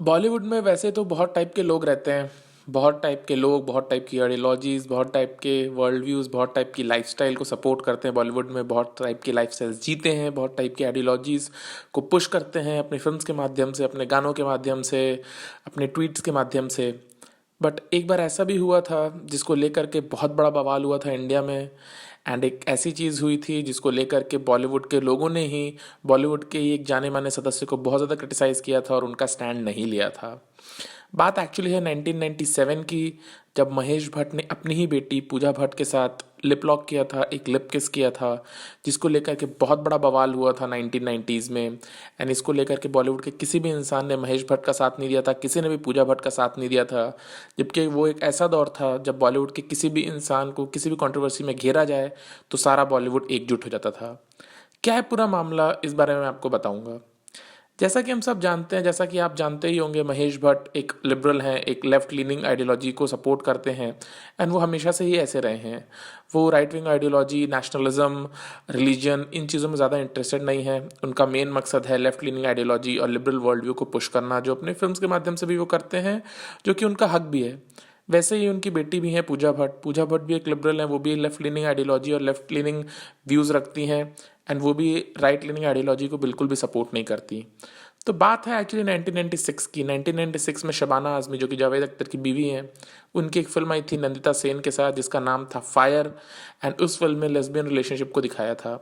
बॉलीवुड में वैसे तो बहुत टाइप के लोग रहते हैं। बहुत टाइप के लोग, बहुत टाइप की आइडियोलॉजीज़, बहुत टाइप के वर्ल्ड व्यूज़, बहुत टाइप की लाइफस्टाइल को सपोर्ट करते हैं। बॉलीवुड में बहुत टाइप की लाइफस्टाइल्स जीते हैं, बहुत टाइप की आइडियोलॉजीज़ को पुश करते हैं अपनी फिल्म्स के माध्यम से, अपने गानों के माध्यम से, अपने ट्वीट्स के माध्यम से। बट एक बार ऐसा भी हुआ था जिसको लेकर के बहुत बड़ा बवाल हुआ था इंडिया में। एंड एक ऐसी चीज़ हुई थी जिसको लेकर के बॉलीवुड के लोगों ने ही बॉलीवुड के ही एक जाने माने सदस्य को बहुत ज़्यादा क्रिटिसाइज़ किया था और उनका स्टैंड नहीं लिया था। बात एक्चुअली है 1997 की, जब महेश भट्ट ने अपनी ही बेटी पूजा भट्ट के साथ लिप लॉक किया था, एक लिप किस किया था, जिसको लेकर के बहुत बड़ा बवाल हुआ था 1990s में। एंड इसको लेकर के बॉलीवुड के किसी भी इंसान ने महेश भट्ट का साथ नहीं दिया था, किसी ने भी पूजा भट्ट का साथ नहीं दिया था। जबकि वो एक ऐसा दौर था जब बॉलीवुड के किसी भी इंसान को किसी भी कंट्रोवर्सी में घेरा जाए तो सारा बॉलीवुड एकजुट हो जाता था। क्या है पूरा मामला, इस बारे में आपको बताऊंगा। जैसा कि हम सब जानते हैं, जैसा कि आप जानते ही होंगे, महेश भट्ट एक लिबरल हैं, एक लेफ्ट लीनिंग आइडियोलॉजी को सपोर्ट करते हैं। एंड वो हमेशा से ही ऐसे रहे हैं। वो right wing ideology, nationalism, religion, इन चीज़ों में ज़्यादा इंटरेस्टेड नहीं है। उनका मेन मकसद है लेफ्ट लीनिंग आइडियोलॉजी और लिबरल वर्ल्ड व्यू को पुश करना, जो अपने फिल्म्स के माध्यम से भी वो करते हैं, जो कि उनका हक भी है। वैसे ही उनकी बेटी भी है पूजा भट्ट। पूजा भट्ट भी एक लिबरल है, वो भी लेफ्ट लीनिंग आइडियोलॉजी और लेफ्ट लीनिंग व्यूज़ रखती हैं। एंड वो भी राइट लीनिंग आइडियोलॉजी को बिल्कुल भी सपोर्ट नहीं करती। तो बात है एक्चुअली 1996 की। 1996 में शबाना आज़मी, जो कि जावेद अख्तर की बीवी हैं, उनकी एक फिल्म आई थी नंदिता सेन के साथ जिसका नाम था फायर। एंड उस फिल्म में लेस्बियन रिलेशनशिप को दिखाया था।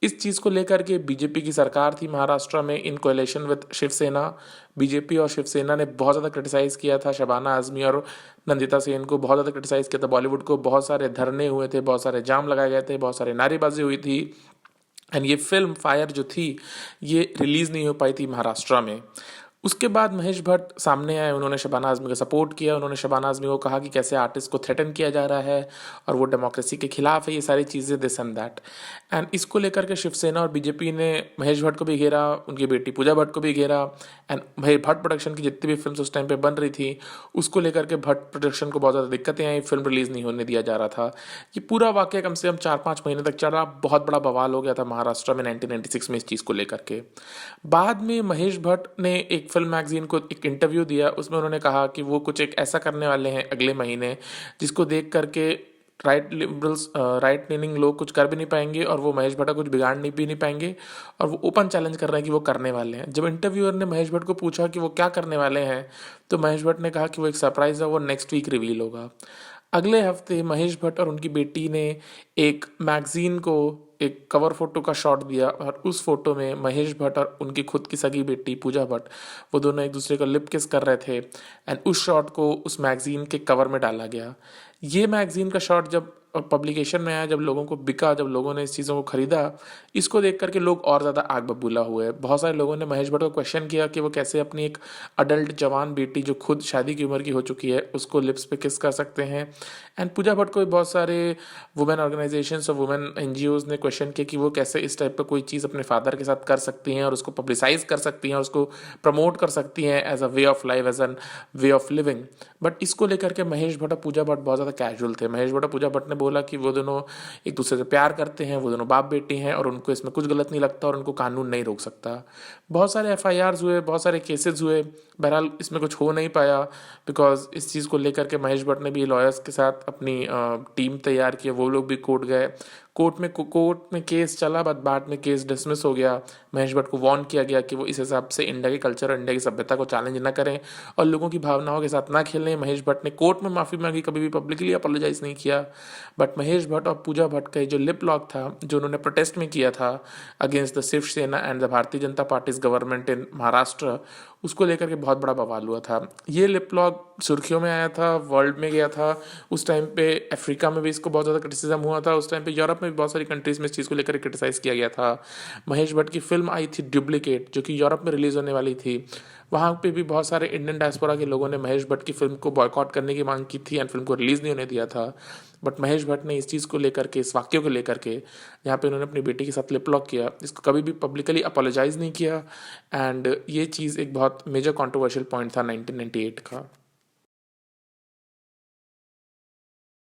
इस चीज़ को लेकर के बीजेपी की सरकार थी महाराष्ट्र में इन कोएलिशन विद शिवसेना। बीजेपी और शिवसेना ने बहुत ज़्यादा क्रिटिसाइज़ किया था शबाना आज़मी और नंदिता सेन को, बहुत ज़्यादा क्रिटिसाइज़ किया था बॉलीवुड को। बहुत सारे धरने हुए थे, बहुत सारे जाम लगाए गए थे, बहुत सारे नारेबाजी हुई थी। एंड ये फिल्म फायर जो थी, ये रिलीज़ नहीं हो पाई थी महाराष्ट्र में। उसके बाद महेश भट्ट सामने आए, उन्होंने शबाना आज़मी का सपोर्ट किया। उन्होंने शबाना आज़मी को कहा कि कैसे आर्टिस्ट को थ्रेटन किया जा रहा है और वो डेमोक्रेसी के खिलाफ है, ये सारी चीज़ें, दिस एंड दैट। एंड इसको लेकर के शिवसेना और बीजेपी ने महेश भट्ट को भी घेरा, उनकी बेटी पूजा भट्ट को भी घेरा। एंड भाई भट्ट प्रोडक्शन की जितनी भी फिल्म उस टाइम पे बन रही थी, उसको लेकर के भट्ट प्रोडक्शन को बहुत ज़्यादा दिक्कतें आई, फिल्म रिलीज़ नहीं होने दिया जा रहा था। ये पूरा वाक़या कम से कम 4-5 महीने तक चला। बहुत बड़ा बवाल हो गया था महाराष्ट्र में 1996 में इस चीज़ को लेकर के। बाद में महेश भट्ट ने एक फिल्म मैगजीन को एक इंटरव्यू दिया, उसमें उन्होंने कहा कि वो कुछ एक ऐसा करने वाले हैं अगले महीने जिसको देख करके राइट लिबरल्स, राइट लीनिंग लोग कुछ कर भी नहीं पाएंगे और वो महेश भट्ट का कुछ बिगाड़ नहीं भी नहीं पाएंगे। और वो ओपन चैलेंज कर रहे हैं कि वो करने वाले हैं। जब इंटरव्यूअर ने महेश भट्ट को पूछा कि वो क्या करने वाले हैं, तो महेश भट्ट ने कहा कि वो एक सरप्राइज़ है, वो नेक्स्ट वीक रिवील होगा। अगले हफ्ते महेश भट्ट और उनकी बेटी ने एक मैगजीन को एक कवर फोटो का शॉट दिया और उस फोटो में महेश भट्ट और उनकी खुद की सगी बेटी पूजा भट्ट, वो दोनों एक दूसरे को लिप किस कर रहे थे। एंड उस शॉट को उस मैगजीन के कवर में डाला गया। ये मैगजीन का शॉट जब पब्लिकेशन में आया, जब लोगों को बिका, जब लोगों ने इस चीज़ों को खरीदा, इसको देख करके लोग और ज़्यादा आग बबूला हुए। बहुत सारे लोगों ने महेश भट्ट को क्वेश्चन किया कि वो कैसे अपनी एक अडल्ट जवान बेटी जो खुद शादी की उम्र की हो चुकी है उसको लिप्स पे किस कर सकते हैं। एंड पूजा भट्ट को भी बहुत सारे वुमेन ऑर्गेनाइजेशंस और वुमेन एनजीओज ने क्वेश्चन किया कि वो कैसे इस टाइप का कोई चीज़ अपने फादर के साथ कर सकती हैं और उसको पब्लिसाइज कर सकती हैं और उसको प्रमोट कर सकती हैं as a way of life, as an way of living. But इसको लेकर के महेश भट्ट और पूजा भट्ट बहुत ज़्यादा कैजुअल थे। महेश भट्ट और पूजा भट्ट ने बोला कि वो दोनों एक दूसरे से प्यार करते हैं, वो दोनों बाप बेटी हैं और उनको इसमें कुछ गलत नहीं लगता और उनको कानून नहीं रोक सकता। बहुत सारे एफआईआर्स हुए, बहुत सारे केसेस हुए। बहरहाल इसमें कुछ हो नहीं पाया बिकॉज इस चीज़ को लेकर के महेश भट्ट ने भी लॉयर्स के साथ अपनी टीम तैयार की, वो लोग भी कोर्ट गए। कोर्ट में केस चला, बट बाद में केस डिसमिस हो गया। महेश भट्ट को वार्न किया गया कि वो इस हिसाब से इंडिया के कल्चर और इंडिया की सभ्यता को चैलेंज ना करें और लोगों की भावनाओं के साथ ना खेलें। महेश भट्ट ने कोर्ट में माफ़ी मांगी, कभी भी पब्लिकली अपोलोजाइज नहीं किया। बट महेश भट्ट और पूजा भट्ट का जो लिप लॉक था, जो उन्होंने प्रोटेस्ट में किया था against the Shiv Sena and the Bharatiya Janata parties government in Maharashtra, उसको लेकर के बहुत बड़ा बवाल हुआ था। ये लिप लॉक सुर्खियों में आया था, वर्ल्ड में गया था। उस टाइम पे अफ्रीका में भी इसको बहुत ज़्यादा क्रिटिसिज्म हुआ था। उस टाइम पे यूरोप में भी बहुत सारी कंट्रीज़ में इस चीज़ को लेकर क्रिटिसाइज़ किया गया था। महेश भट्ट की फिल्म आई थी डुप्लीकेट, जो कि यूरोप में रिलीज़ होने वाली थी। वहाँ पे भी बहुत सारे इंडियन डायस्पोरा के लोगों ने महेश भट्ट की फिल्म को बॉयकॉट करने की मांग की थी एंड फिल्म को रिलीज़ नहीं होने दिया था। बट महेश भट्ट ने इस चीज़ को लेकर के, इस वाक्य को लेकर के, जहाँ पे उन्होंने अपनी बेटी के साथ लिप लॉक किया, इसको कभी भी पब्लिकली अपोलोजाइज़ नहीं किया। एंड ये चीज़ एक बहुत मेजर कंट्रोवर्शियल पॉइंट था 1998 का।